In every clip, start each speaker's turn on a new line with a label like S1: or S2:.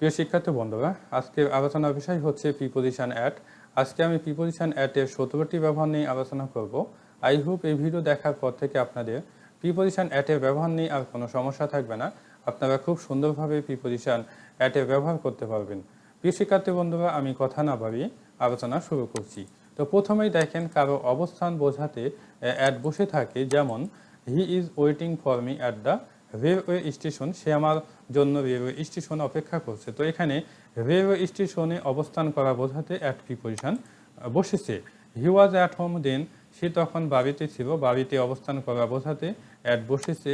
S1: প্রিয় শিক্ষার্থী বন্ধুরা, আজকের আলোচনার বিষয় হচ্ছে প্রিপোজিশন অ্যাট। আজকে আমি প্রিপোজিশন অ্যাটের 17টি ব্যবহার নিয়ে আলোচনা করব। আই হোপ এই ভিডিও দেখার পর থেকে আপনাদের প্রিপোজিশন অ্যাটের ব্যবহার নিয়ে আর কোনো সমস্যা থাকবে না। আপনারা খুব সুন্দরভাবে প্রিপোজিশন অ্যাটের ব্যবহার করতে পারবেন। প্রিয় শিক্ষার্থী বন্ধুরা, আমি কথা না বাড়িয়ে আলোচনা শুরু করছি। তো প্রথমেই দেখেন, কারো অবস্থান বোঝাতে অ্যাট বসে থাকে, যেমন he is waiting for me at the railway station. সে আমার জন্য রেলওয়ে স্টেশন অপেক্ষা করছে। তো এখানে রেলওয়ে স্টেশনে অবস্থান করা বোঝাতে অ্যাট প্রিপোজিশন বসেছে। হি ওয়াজ অ্যাট হোম দেন। সে তখন বাড়িতে ছিল, বাড়িতে অবস্থান করা বোঝাতে অ্যাট বসেছে।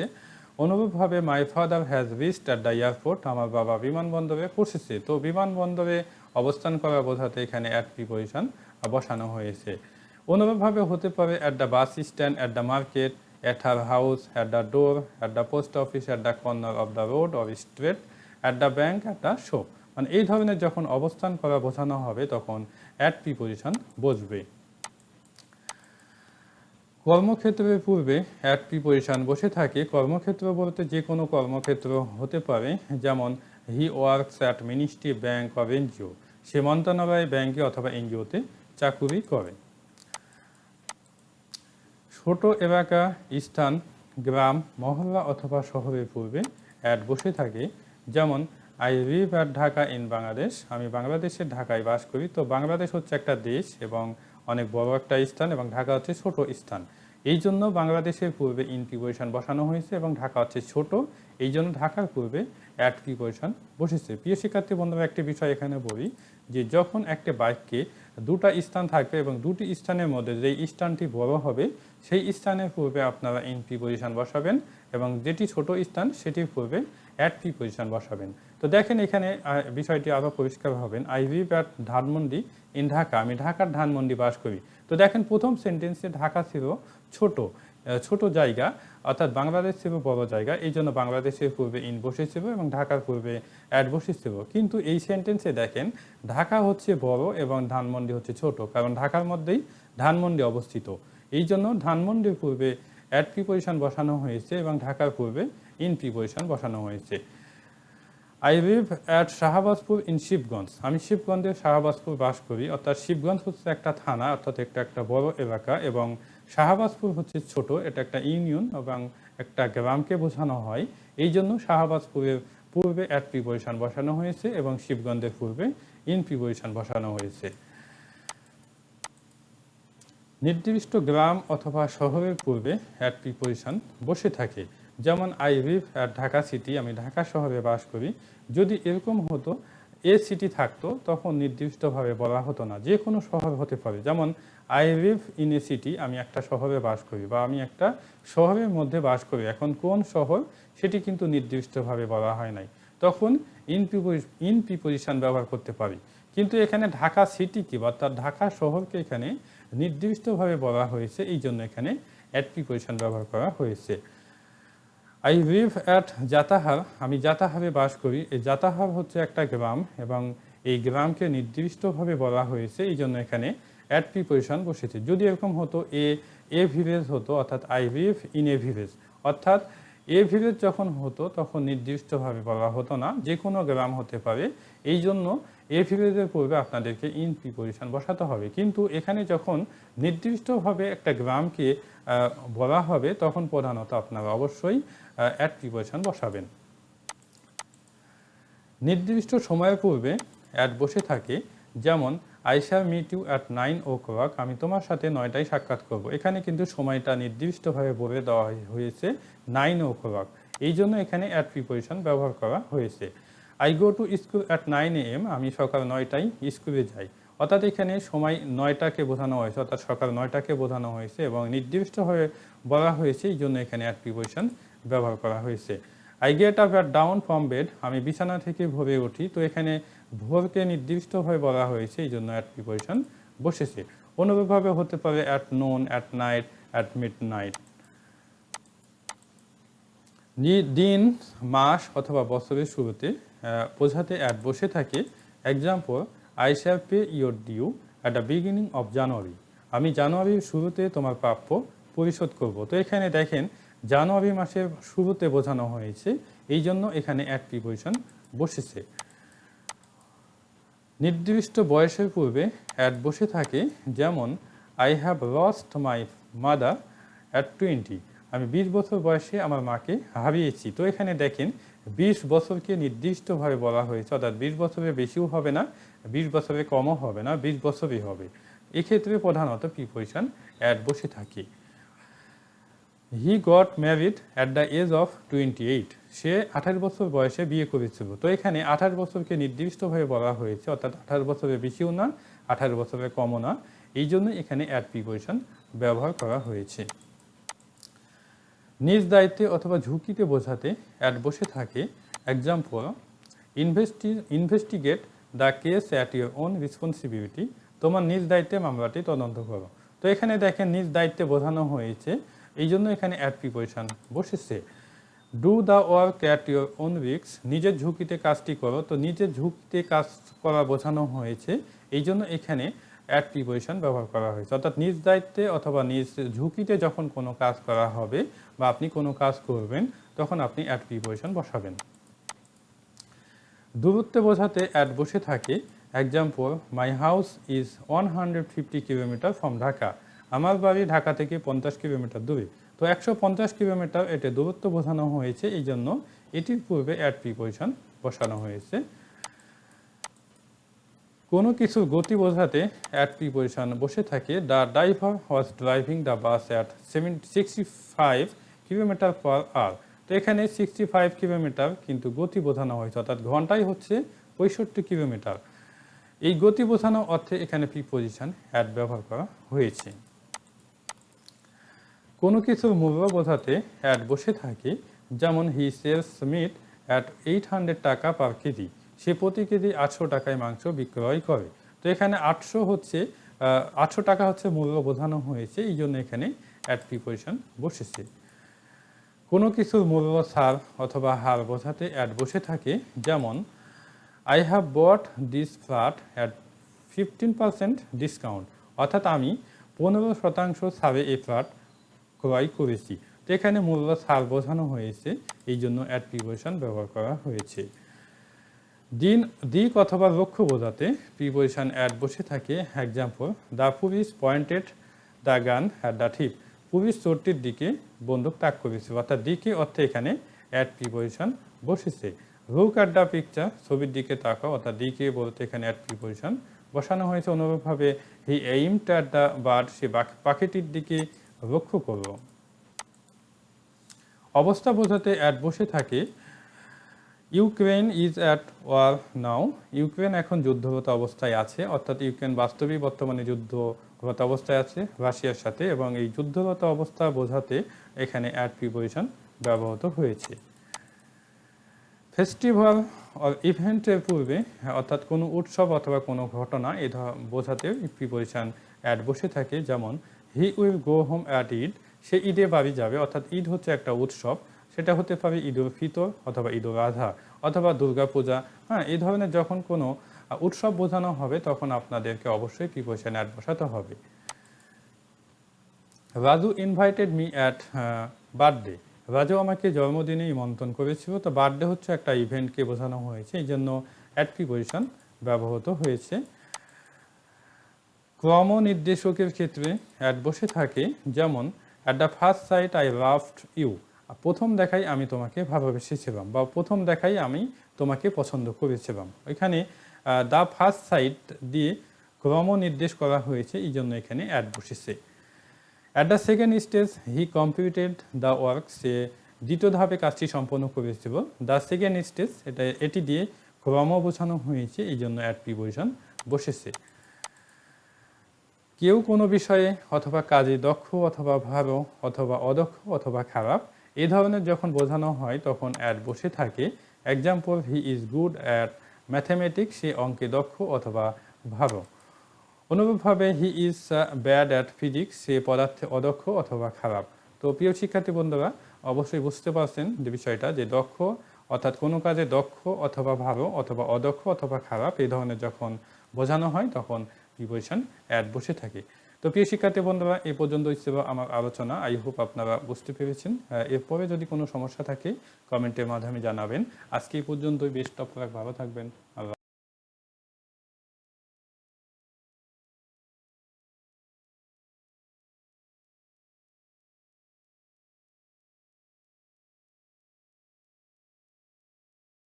S1: অনুরূপভাবে my father has reached at the airport. আমার বাবা বিমানবন্দরে পৌঁছেছে। তো বিমানবন্দরে অবস্থান করা বোঝাতে এখানে অ্যাট প্রিপোজিশন বসানো হয়েছে। অনুরূপভাবে হতে পারে at the bus stand, at the market, at her house, at the door, at the post office, at the corner of the road or street, at the bank, at the shop। মানে এই ধরনের যখন অবস্থান করা বোঝানো হবে তখন at preposition বসবে। কর্মক্ষেত্রের পূর্বে অ্যাট প্রিপোজিশন বসে থাকে। কর্মক্ষেত্র বলতে যে কোনো কর্মক্ষেত্র হতে পারে, যেমন he works at ministry, bank or NGO. সে মন্ত্রণালয়, ব্যাংকে অথবা এনজিওতে চাকুরি করে। ছোট এলাকা, স্থান, গ্রাম, মহল্লা অথবা শহরের পূর্বে অ্যাট বসে থাকে, যেমন I live at Dhaka in Bangladesh. আমি বাংলাদেশের ঢাকায় বাস করি। তো বাংলাদেশ হচ্ছে একটা দেশ এবং অনেক বড় একটা স্থান, এবং ঢাকা হচ্ছে ছোট স্থান। এই জন্য বাংলাদেশের পূর্বে ইন প্রিপোজিশন বসানো হয়েছে, এবং ঢাকা হচ্ছে ছোট, এই জন্য ঢাকার পূর্বে অ্যাট প্রিপোজিশন বসেছে। প্রিয় শিক্ষার্থী বন্ধুরা, একটি বিষয় এখানে বলি যে যখন একটা বাক্যে দুটা স্থান থাকবে এবং দুটি স্থানের মধ্যে যেই স্থানটি বড় হবে সেই স্থানের পূর্বে আপনারা ইন প্রিপোজিশন বসাবেন, এবং যেটি ছোট স্থান সেটির পূর্বে অ্যাট প্রিপোজিশন বসাবেন। তো দেখেন, এখানে বিষয়টি আরও পরিষ্কার হবেন। I live at Dhanmondi in Dhaka. আমি ঢাকার ধানমন্ডি বাস করি। তো দেখেন, প্রথম সেন্টেন্সে ঢাকা ছিল ছোট জায়গা, অর্থাৎ বাংলাদেশ ছিল বড় জায়গা, এই জন্য বাংলাদেশের পূর্বে ইন বসেছিল এবং ঢাকার পূর্বে অ্যাট বসেছিল। কিন্তু এই সেন্টেন্সে দেখেন, ঢাকা হচ্ছে বড় এবং ধানমন্ডি হচ্ছে ছোট, কারণ ঢাকার মধ্যেই ধানমন্ডি অবস্থিত। এই জন্য ধানমন্ডির পূর্বে অ্যাট প্রিপোজিশন বসানো হয়েছে এবং ঢাকার পূর্বে ইন প্রিপোজিশন বসানো হয়েছে। I live at Shahbazpur in Shibganj. আমি শিবগঞ্জের শাহবাজপুর বাস করি, অর্থাৎ শিবগঞ্জ হচ্ছে একটা থানা, অর্থাৎ একটা বড় এলাকা, এবং শাহবাজপুর হচ্ছে ছোট, এটা একটা ইউনিয়ন এবং একটা গ্রামকে বোঝানো হয়। এই জন্য শাহবাজপুরের পূর্বে অ্যাট প্রিপোজিশন বসানো হয়েছে এবং শিবগঞ্জের পূর্বে ইন প্রিপোজিশন বসানো হয়েছে। নির্দিষ্ট গ্রাম অথবা শহরের পূর্বে অ্যাট প্রিপোজিশন বসে থাকে, যেমন I live at Dhaka city. আমি ঢাকা শহরে বাস করি। যদি এরকম হতো, এ সিটি থাকতো, তখন নির্দিষ্টভাবে বলা হতো না, যে কোনো শহর হতে পারে। যেমন I live in a city, আমি একটা শহরে বাস করি, বা আমি একটা শহরের মধ্যে বাস করি। এখন কোন শহর সেটি কিন্তু নির্দিষ্টভাবে বলা হয় নাই, তখন ইন প্রিপোজিশন ব্যবহার করতে পারি। কিন্তু এখানে ঢাকা সিটিকে, অর্থাৎ ঢাকা শহরকে এখানে নির্দিষ্টভাবে বলা হয়েছে, এই জন্য এখানে অ্যাট প্রিপোজিশন ব্যবহার করা হয়েছে। I live at Jatahar. আমি জাতাহারে বাস করি। এই জাতাহার হচ্ছে একটা গ্রাম এবং এই গ্রামকে নির্দিষ্টভাবে বলা হয়েছে, এই জন্য এখানে অ্যাট প্রিপোজিশন বসেছে। যদি এরকম হতো এ ভিলেজ হতো, অর্থাৎ I live in a village, অর্থাৎ এ ভিলেজ যখন হতো তখন নির্দিষ্টভাবে বলা হতো না, যে কোনো গ্রাম হতে পারে। এই জন্য এ ভিলেজের পূর্বে আপনাদেরকে ইন প্রিপোজিশন বসাতে হবে। কিন্তু এখানে যখন নির্দিষ্টভাবে একটা গ্রামকে বলা হবে, তখন প্রধানত আপনারা অবশ্যই অ্যাট প্রিপোজিশন বসাবেন। নির্দিষ্ট সময়ের পূর্বে অ্যাট বসে থাকে, যেমন I shall meet you at 9 o'clock। আমি তোমার সাথে 9টায় সাক্ষাৎ করব। এখানে কিন্তু সময়টা নির্দিষ্টভাবে বলে দেওয়া হয়েছে 9 o'clock, এই জন্য এখানে অ্যাট প্রিপোজিশন ব্যবহার করা হয়েছে। I go to school at 9 AM। আমি সকাল 9টায় স্কুলে যাই, অর্থাৎ এখানে সময় 9টাকে বোঝানো হয়েছে, অর্থাৎ সকাল 9টাকে বোঝানো হয়েছে এবং নির্দিষ্টভাবে বলা হয়েছে, এই জন্য এখানে অ্যাট প্রিপোজিশন ব্যবহার করা হয়েছে। I get up at dawn from bed. আমি বিছানা থেকে ভোরে উঠি। তো এখানে ভোরকে নির্দিষ্টভাবে বলা হয়েছে, এই জন্য অ্যাট প্রিপোজিশন বসেছে। অনুরূপভাবে হতে পারে at noon, at night, at midnight. দিন, মাস অথবা বছরের শুরুতে বোঝাতে অ্যাট বসে থাকে। Example, I shall pay your due at the beginning of January. আমি জানুয়ারির শুরুতে তোমার প্রাপ্য পরিশোধ করব। তো এখানে দেখেন, জানুয়ারি মাসের শুরুতে বোঝানো হয়েছে, এই জন্য এখানে অ্যাট প্রিপোজিশন বসেছে। নির্দিষ্ট বয়সের পূর্বে অ্যাট বসে থাকে, যেমন I have lost my mother at 20। আমি 20 বছর বয়সে আমার মাকে হারিয়েছি। তো এখানে দেখেন 20 বছরকে নির্দিষ্টভাবে বলা হয়েছে, অর্থাৎ 20 বছরের বেশিও হবে না, 20 বছরের কমও হবে না, 20 বছরই হবে। এক্ষেত্রে প্রধানত প্রিপোজিশন অ্যাট বসে থাকে। He got married at the age of 28। সে 28 বছর বয়সে বিয়ে করেছিল। তো এখানে 28 বছরকে নির্দিষ্টভাবে বলা হয়েছে, অর্থাৎ 28 বছরের বেশিও না, 28 বছরের কমও না। এই জন্য এখানে অ্যাট প্রিপোজিশন ব্যবহার করা হয়েছে। নিজ দায়িত্বে অথবা ঝুঁকিতে বোঝাতে অ্যাট বসে থাকে। Example, investigate the case at your own responsibility. তোমার নিজ দায়িত্বে মামলাটি তদন্ত করো। তো এখানে দেখেন নিজ দায়িত্বে বোঝানো হয়েছে, এই জন্য এখানে অ্যাট প্রিপোজিশন বসেছে। Do the work at your own risk. নিজের ঝুঁকিতে কাজটি করো। তো নিজের ঝুঁকিতে কাজ করা বোঝানো হয়েছে, এই জন্য এখানে অ্যাট প্রিপোজিশন ব্যবহার করা হয়েছে। অর্থাৎ নিজ দায়িত্বে অথবা নিজ ঝুঁকিতে যখন কোনো কাজ করা হবে বা আপনি কোনো কাজ করবেন, তখন আপনি অ্যাট প্রিপোজিশন বসাবেন। দূরত্বে বোঝাতে অ্যাট বসে থাকে। Example, my house is 150 kilometre from Dhaka. আমার বাড়ি ঢাকা থেকে 50 কিলোমিটার দূরে। তো 150 কিলোমিটার এটা দূরত্ব বোঝানো হয়েছে, এই জন্য এটির পূর্বে অ্যাট প্রিপোজিশন বসানো হয়েছে। কোনো কিছুর গতি বোঝাতে অ্যাট প্রিপোজিশন বসে থাকে। The driver was driving the bus at 65 kilometre per hour. তো এখানে 65 কিলোমিটার কিন্তু গতি বোঝানো হয়েছে, অর্থাৎ ঘন্টায় হচ্ছে 65 কিলোমিটার। এই গতি বোঝানো অর্থে এখানে প্রিপোজিশন অ্যাট ব্যবহার করা হয়েছে। কোনো কিছুর মূল্য বোঝাতে অ্যাট বসে থাকে, যেমন হি সেলস মিট অ্যাট 800 টাকা পার কেজি। সে প্রতি কেজি 800 টাকায় মাংস বিক্রয় করে। তো এখানে 800 টাকা হচ্ছে মূল্য বোঝানো হয়েছে, এই জন্য এখানে অ্যাট প্রিপোজিশন বসেছে। কোনো কিছুর মূল্য ছাড় অথবা হার বোঝাতে অ্যাট বসে থাকে, যেমন I have bought this flat at 15% discount. অর্থাৎ আমি 15% ছাড়ে এই ফ্ল্যাট ক্রয় করেছি। তো এখানে মূল্য ছাড় বোঝানো হয়েছে, এই জন্য অ্যাট প্রিপোজিশন ব্যবহার করা হয়েছে। দিক অথবা লক্ষ্য বোঝাতে প্রিপোজিশন অ্যাট বসে থাকে। Example, the police pointed the gun at the thief. Police চোরটির দিকে বন্দুক তাক করেছে, অর্থাৎ দিকে অর্থে এখানে অ্যাট প্রিপোজিশন বসেছে। লুক অ্যাট দ্য পিকচার, ছবির দিকে তাকাও, অর্থাৎ দিকে বলতে এখানে অ্যাট প্রিপোজিশন বসানো হয়েছে। অনুরূপভাবে he aimed at the bird, সে পাখিটির দিকে লক্ষ্য করল। অবস্থা বোঝাতে অ্যাট বসে থাকে। Ukraine is at war now. Ukraine এখন যুদ্ধরত অবস্থায় আছে, অর্থাৎ ইউক্রেন বাস্তবেই বর্তমানে যুদ্ধরত অবস্থায় আছে রাশিয়ার সাথে, এবং এই যুদ্ধরত অবস্থা বোঝাতে এখানে অ্যাট প্রিপোজিশন ব্যবহৃত হয়েছে। ফেস্টিভ্যাল অর ইভেন্টের পূর্বে, অর্থাৎ কোনো উৎসব অথবা কোনো ঘটনা বোঝাতে প্রিপোজিশন অ্যাট বসে থাকে, যেমন he will go home at Eid. সে ঈদে বাড়ি যাবে, অর্থাৎ ঈদ হচ্ছে একটা উৎসব, সেটা হতে পারে ঈদ উল ফিতর অথবা ঈদ উল আজহা অথবা দুর্গা পূজা। এই ধরনের যখন কোনো উৎসব বোঝানো হবে, তখন আপনাদেরকে অবশ্যই প্রিপোজিশন অ্যাট বসাতে হবে। Raju invited me at birthday. Raju আমাকে জন্মদিনে নিমন্ত্রণ করেছিল। তো বার্থডে হচ্ছে একটা ইভেন্টকে বোঝানো হয়েছে, এই জন্য অ্যাট প্রিপোজিশন ব্যবহৃত হয়েছে। ক্রম নির্দেশকের ক্ষেত্রে অ্যাট বসে থাকে, যেমন at the first sight I loved you. প্রথম দেখাই আমি তোমাকে ভালোবেসেছিলাম, বা প্রথম দেখাই আমি তোমাকে পছন্দ করেছিলাম। এখানে দ্য ফার্স্ট সাইট দিয়ে ক্রম নির্দেশ করা হয়েছে, এই জন্য এখানে অ্যাট বসেছে। At the second stage he completed the work. সে দ্বিতীয় ধাপে কাজটি সম্পন্ন করেছিল। দ্য সেকেন্ড স্টেজ এটি দিয়ে ক্রম বোঝানো হয়েছে, এই জন্য অ্যাট প্রিপোজিশন বসেছে। কেউ কোনো বিষয়ে অথবা কাজে দক্ষ অথবা ভালো অথবা অদক্ষ অথবা খারাপ, এই ধরনের যখন বোঝানো হয় তখন অ্যাট বসে থাকে। Example, he is good at mathematics. সে অঙ্কে দক্ষ অথবা ভালো। অনুরূপভাবে he is bad at physics. সে পদার্থে অদক্ষ অথবা খারাপ। তো প্রিয় শিক্ষার্থী বন্ধুরা, অবশ্যই বুঝতে পারছেন যে বিষয়টা, যে দক্ষ অর্থাৎ কোনো কাজে দক্ষ অথবা ভালো অথবা অদক্ষ অথবা খারাপ, এই ধরনের যখন বোঝানো হয় তখন প্রিপোজিশন অ্যাট বসে থাকে। তো প্রিয় শিক্ষার্থী বন্ধুরা, এই পর্যন্তই ছিল আমার আলোচনা। আই হোপ আপনারা বুঝতে পেরেছেন। এরপরে যদি কোনো সমস্যা থাকে কমেন্টের মাধ্যমে জানাবেন। আজকে এই পর্যন্তই। বেস্ট অফ লাক, ভালো থাকবেন। আল্লাহ।